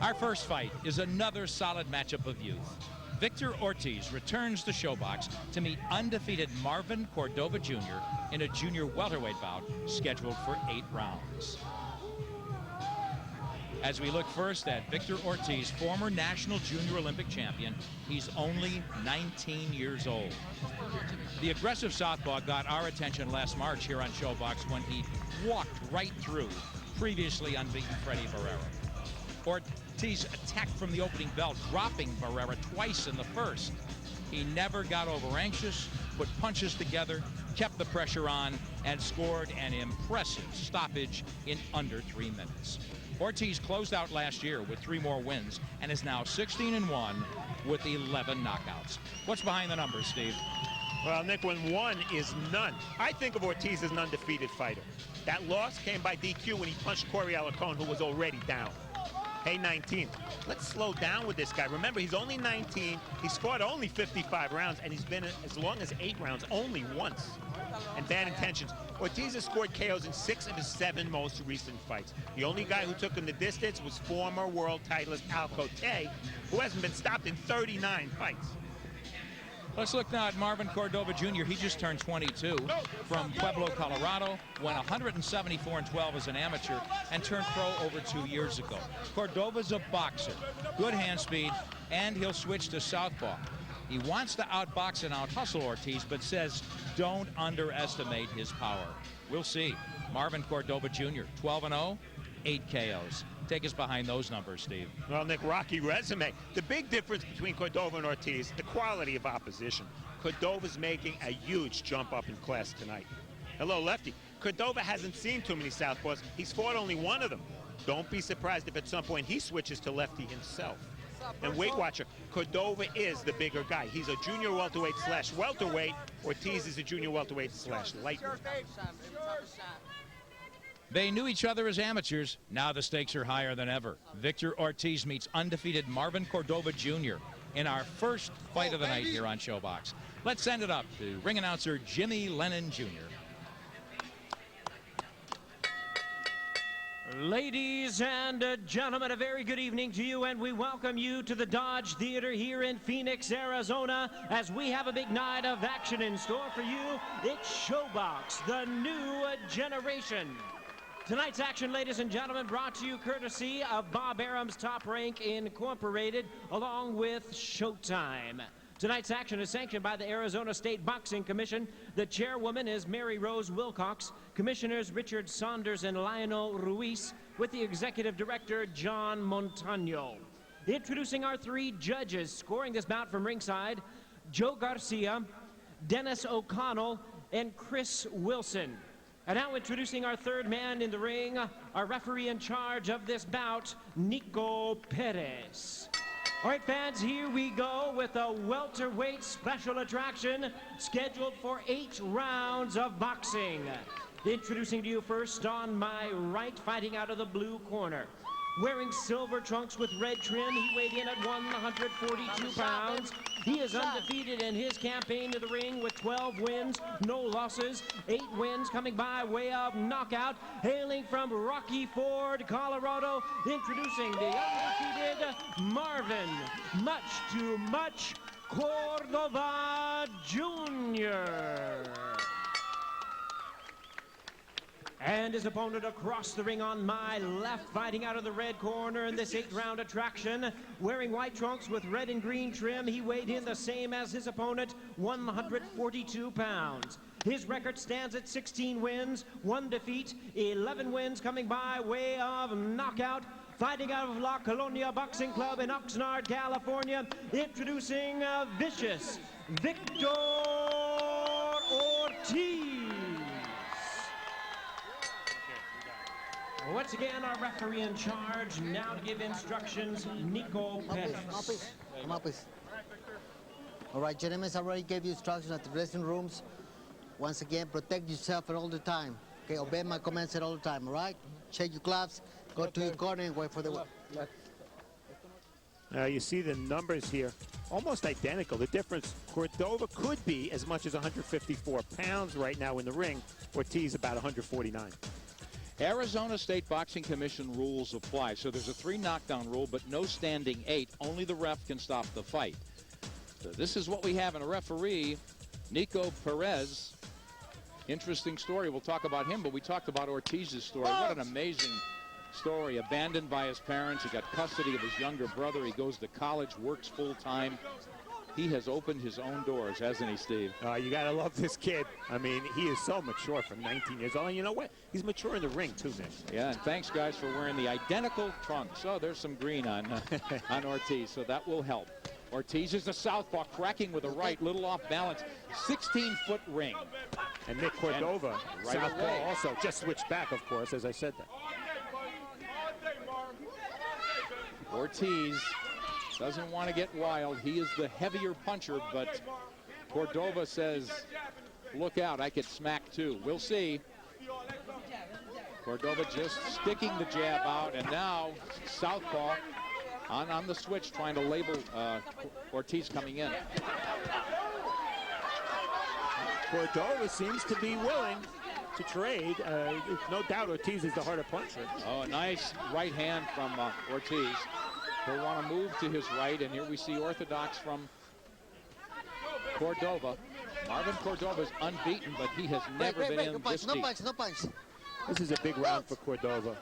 Our first fight is another solid matchup of youth. Victor Ortiz returns to Showbox to meet undefeated Marvin Cordova Jr. in a junior welterweight bout scheduled for 8 rounds. As we look first at Victor Ortiz, former national junior Olympic champion, he's only 19 years old. The aggressive southpaw got our attention last March here on Showbox when he walked right through previously unbeaten Freddie Barrera. Ortiz attacked from the opening bell, dropping Barrera twice in the first. He never got over anxious, put punches together, kept the pressure on, and scored an impressive stoppage in under 3 minutes. Ortiz closed out last year with 3 more wins and is now 16-1 with 11 knockouts. What's behind the numbers, Steve? Well, Nick, when one is none, I think of Ortiz as an undefeated fighter. That loss came by DQ when he punched Corey Alarcon, who was already down. Hey, 19. Let's slow down with this guy. Remember, he's only 19. He's fought only 55 rounds, and he's been as long as 8 rounds only once. And bad intentions. Ortiz has scored KOs in 6 of his 7 most recent fights. The only guy who took him the distance was former world titleist Al Cote, who hasn't been stopped in 39 fights. Let's look now at Marvin Cordova Jr. He just turned 22 from Pueblo, Colorado, went 174-12 as an amateur, and turned pro over 2 years ago. Cordova's a boxer, good hand speed, and he'll switch to southpaw. He wants to outbox and out-hustle Ortiz, but says don't underestimate his power. We'll see. Marvin Cordova Jr., 12-0, 8 KOs. Take us behind those numbers, Steve. Well, Nick, rocky resume. The big difference between Cordova and Ortiz, the quality of opposition. Cordova's making a huge jump up in class tonight. Hello, lefty. Cordova hasn't seen too many southpaws. He's fought only one of them. Don't be surprised if at some point he switches to lefty himself. And Weight Watcher, Cordova is the bigger guy. He's a junior welterweight / welterweight. Ortiz is a junior welterweight / lightweight. They knew each other as amateurs. Now the stakes are higher than ever. Victor Ortiz meets undefeated Marvin Cordova Jr. in our first fight of the night here on Showbox. Let's send it up to ring announcer Jimmy Lennon Jr. Ladies and gentlemen, a very good evening to you, and we welcome you to the Dodge Theater here in Phoenix, Arizona, as we have a big night of action in store for you. It's Showbox, the new generation. Tonight's action, ladies and gentlemen, brought to you courtesy of Bob Arum's Top Rank Incorporated, along with Showtime. Tonight's action is sanctioned by the Arizona State Boxing Commission. The chairwoman is Mary Rose Wilcox. Commissioners Richard Saunders and Lionel Ruiz, with the executive director John Montano. Introducing our 3 judges scoring this bout from ringside: Joe Garcia, Dennis O'Connell, and Chris Wilson. And now introducing our 3rd man in the ring, our referee in charge of this bout, Nico Perez. All right, fans, here we go with a welterweight special attraction scheduled for 8 rounds of boxing. Introducing to you first on my right, fighting out of the blue corner. Wearing silver trunks with red trim, he weighed in at 142 pounds. He is undefeated in his campaign to the ring with 12 wins, no losses, 8 wins coming by way of knockout. Hailing from Rocky Ford, Colorado, introducing the undefeated Marvin Much Too Much Cordova Jr. And his opponent across the ring on my left, fighting out of the red corner in this 8-round attraction. Wearing white trunks with red and green trim, he weighed in the same as his opponent, 142 pounds. His record stands at 16 wins, 1 defeat, 11 wins coming by way of knockout. Fighting out of La Colonia Boxing Club in Oxnard, California, introducing Vicious Victor Ortiz. Once again, our referee in charge, now to give instructions, Nico Perez. Come up, please. All right, gentlemen, I already gave you instructions at the dressing rooms. Once again, protect yourself all the time. Okay, obey my commands at all the time, all right? Check your gloves, go to your corner and wait for the... You see the numbers here, almost identical. The difference, Cordova could be as much as 154 pounds right now in the ring. Ortiz about 149. Arizona State Boxing Commission rules apply. So there's a 3 knockdown rule, but no standing 8. Only the ref can stop the fight. So this is what we have in a referee, Nico Perez. Interesting story. We'll talk about him, but we talked about Ortiz's story. What an amazing story. Abandoned by his parents. He got custody of his younger brother. He goes to college, works full time. He has opened his own doors, hasn't he, Steve? You got to love this kid. I mean, he is so mature for 19 years old. And you know what? He's mature in the ring, too, Nick. Yeah, and thanks, guys, for wearing the identical trunks. Oh, there's some green on Ortiz, so that will help. Ortiz is a southpaw, cracking with a right, little off balance. 16-foot ring. And Nick Cordova, right southpaw, away. also just switched back, of course, as I said that. Ortiz doesn't want to get wild. He is the heavier puncher, but Cordova says, look out, I could smack too. We'll see. Cordova just sticking the jab out, and now southpaw on the switch, trying to label Ortiz coming in. Cordova seems to be willing to trade. No doubt Ortiz is the harder puncher. Oh, a nice right hand from Ortiz. He'll want to move to his right, and here we see orthodox from Cordova. Marvin Cordova is unbeaten, but he has never been in this deep. No punch. This is a big round for Cordova.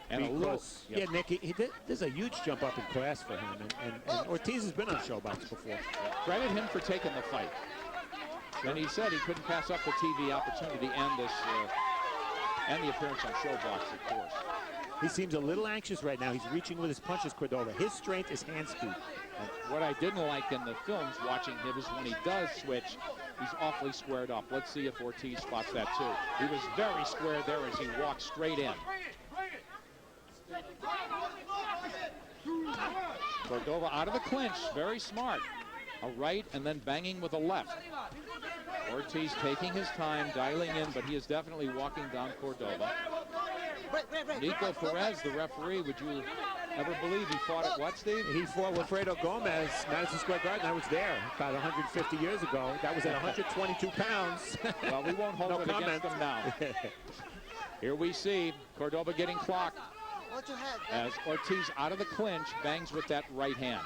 And a little, yeah, Nick, there's a huge jump up in class for him, and Ortiz has been on Showbox before. Credit him for taking the fight. And he said he couldn't pass up the TV opportunity and this and the appearance on Showbox, of course. He seems a little anxious right now. He's reaching with his punches, Cordova. His strength is hand speed. And what I didn't like in the films watching him is when he does switch, he's awfully squared up. Let's see if Ortiz spots that too. He was very square there as he walked straight in. Cordova out of the clinch, very smart. A right and then banging with a left. Ortiz taking his time, dialing in, but he is definitely walking down Cordova. Nico Perez, the referee, would you ever believe he fought at what, Steve? He fought with Fredo Gomez, Madison Square Garden. I was there about 150 years ago. That was at 122 pounds. Well, we won't hold it against him now. Here we see Cordova getting clocked as Ortiz out of the clinch bangs with that right hand.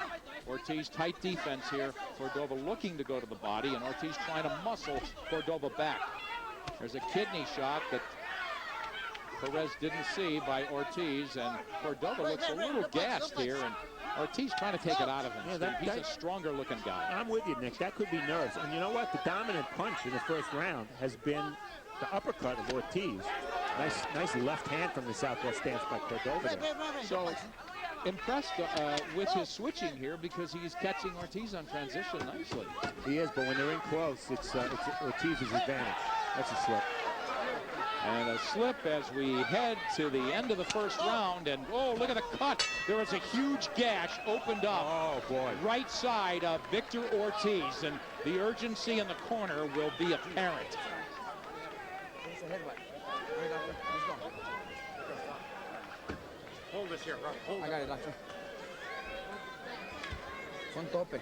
Ortiz tight defense here. Cordova looking to go to the body, and Ortiz trying to muscle Cordova back. There's a kidney shot that Perez didn't see by Ortiz, and Cordova looks a little gassed here, and Ortiz trying to take it out of him. Yeah, he's a stronger looking guy. I'm with you, Nick. That could be nerves. And you know what? The dominant punch in the first round has been the uppercut of Ortiz. Nice left hand from the southwest stance by Cordova. So impressed with his switching here because he's catching Ortiz on transition nicely. He is, but when they're in close, it's Ortiz's advantage. That's a slip. And a slip as we head to the end of the first round. And oh, look at the cut. There is a huge gash opened up. Oh, boy. Right side of Victor Ortiz. And the urgency in the corner will be apparent. Hold this here, bro. Hold I got it, doctor. Con tope.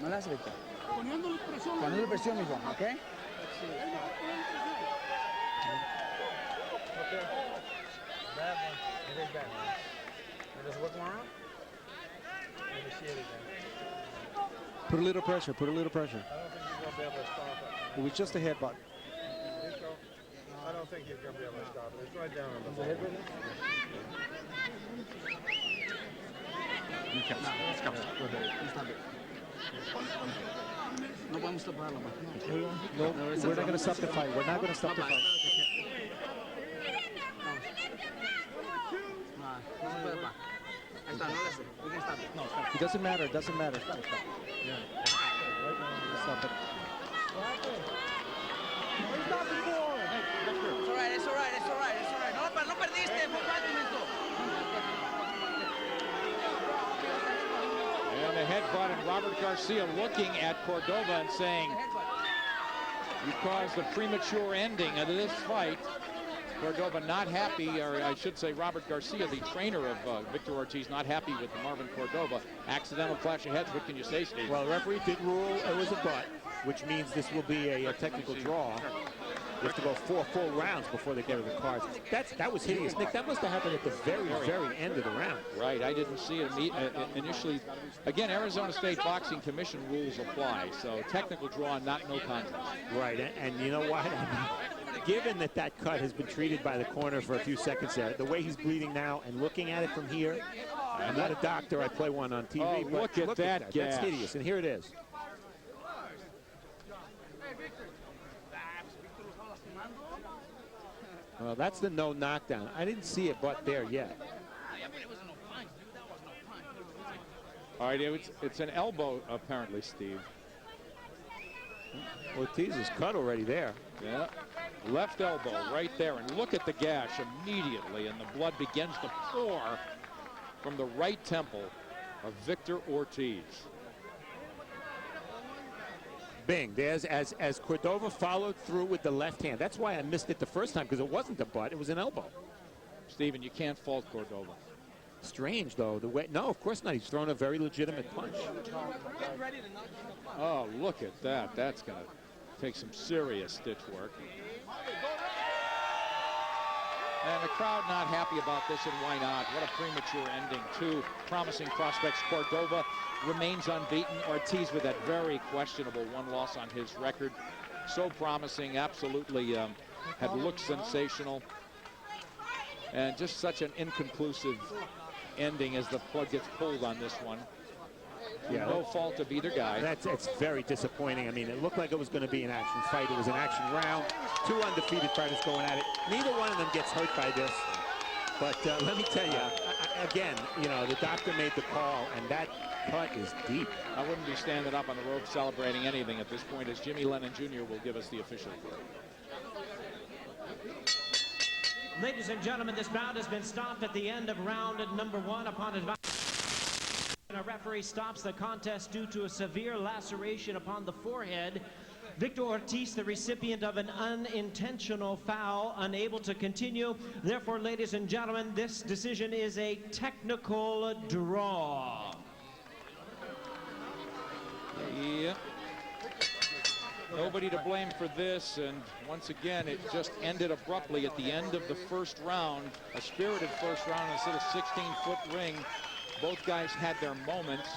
No le hace, Víctor. Poniendo presión, mijo, ¿ok? Okay. Bad one. It is bad one. And just work more on. Let me see it again. Put a little pressure, put a little pressure. I don't think he's going to be able to stop it. It was just a headbutt. I don't think he's going to be able to stop it. It's right down on the ball. No podemos taparlo, No, we're not going to stop the fight. We're not going to stop the fight. It doesn't matter. It doesn't matter. Stop it. Yeah. Stop it. It's all right. No perdiste, And the headbutt, and Robert Garcia looking at Cordova and saying, you caused a premature ending of this fight. Cordova not happy, or I should say Robert Garcia, the trainer of Victor Ortiz, not happy with Marvin Cordova. Accidental clash of heads. What can you say, Steve? Well, the referee did rule it was a butt, which means this will be a technical draw. You have to go 4 full rounds before they get to the cards. That was hideous. Nick, that must have happened at the very end of the round. Right, I didn't see it initially. Again, Arizona State Boxing Commission rules apply, so technical draw, not no contest. Right, and you know what? Given that cut has been treated by the corner for a few seconds there, the way he's bleeding now and looking at it from here, I'm not a doctor, I play one on TV. Oh, but look at that gash. That's hideous, and here it is. Well, that's the no knockdown. I didn't see a butt there yet. All right, it's an elbow, apparently, Steve. Ortiz is cut already there. Yeah, left elbow right there, and look at the gash immediately, and the blood begins to pour from the right temple of Victor Ortiz. Bing, there's as Cordova followed through with the left hand. That's why I missed it the first time, because it wasn't the butt, it was an elbow. Steven, you can't fault Cordova. Strange, though, the way. No, of course not. He's thrown a very legitimate punch. Oh, look at that. That's going to take some serious stitch work. And the crowd not happy about this, and why not? What a premature ending. 2 promising prospects. Cordova remains unbeaten. Ortiz with that very questionable 1 loss on his record. So promising, absolutely had looked sensational. And just such an inconclusive ending as the plug gets pulled on this one. Yeah, no fault of either guy. It's very disappointing. I mean, it looked like it was going to be an action fight. It was an action round. 2 undefeated fighters going at it. Neither one of them gets hurt by this. But let me tell you, again, you know, the doctor made the call, and that cut is deep. I wouldn't be standing up on the rope celebrating anything at this point, as Jimmy Lennon Jr. will give us the official report. Ladies and gentlemen, this bout has been stopped at the end of round number 1 upon advice. A referee stops the contest due to a severe laceration upon the forehead. Victor Ortiz, the recipient of an unintentional foul, unable to continue. Therefore, ladies and gentlemen, this decision is a technical draw. Yeah. Nobody to blame for this, and once again, it just ended abruptly at the end of the first round. A spirited first round instead of 16-foot ring. Both guys had their moments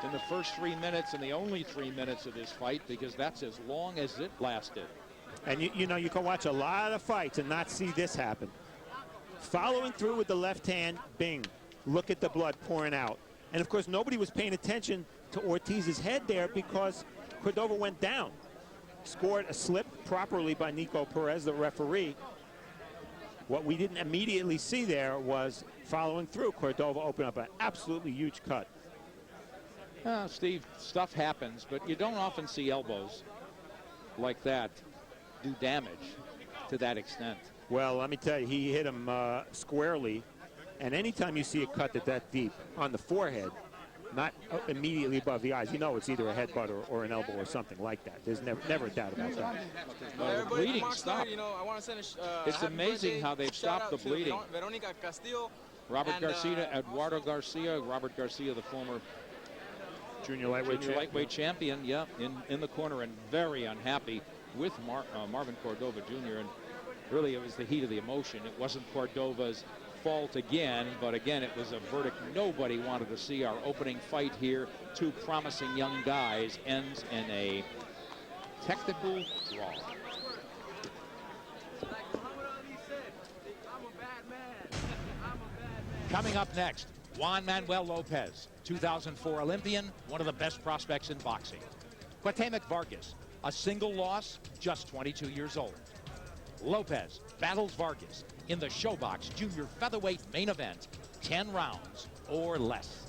in the first 3 minutes and the only 3 minutes of this fight, because that's as long as it lasted. And you know, you can watch a lot of fights and not see this happen. Following through with the left hand, bing. Look at the blood pouring out. And of course, nobody was paying attention to Ortiz's head there because Cordova went down. Scored a slip properly by Nico Perez, the referee. What we didn't immediately see there was following through. Cordova opened up an absolutely huge cut. Steve, stuff happens, but you don't often see elbows like that do damage to that extent. Well, let me tell you, he hit him squarely. And anytime you see a cut that deep on the forehead, not immediately above the eyes, you know it's either a headbutt or an elbow or something like that. There's never a doubt about that. The bleeding stopped. It's amazing how they've stopped the bleeding. Robert Garcia, Eduardo Garcia, Robert Garcia, the former junior lightweight champion, yeah, in the corner, and very unhappy with Marvin Cordova Jr. And really, it was the heat of the emotion. It wasn't Cordova's fault again, but again, it was a verdict nobody wanted to see. Our opening fight here, 2 promising young guys, ends in a technical draw. Coming up next, Juan Manuel Lopez, 2004 Olympian, one of the best prospects in boxing. Cuauhtemoc Vargas, a single loss, just 22 years old. Lopez battles Vargas in the ShowBox Junior Featherweight main event, 10 rounds or less.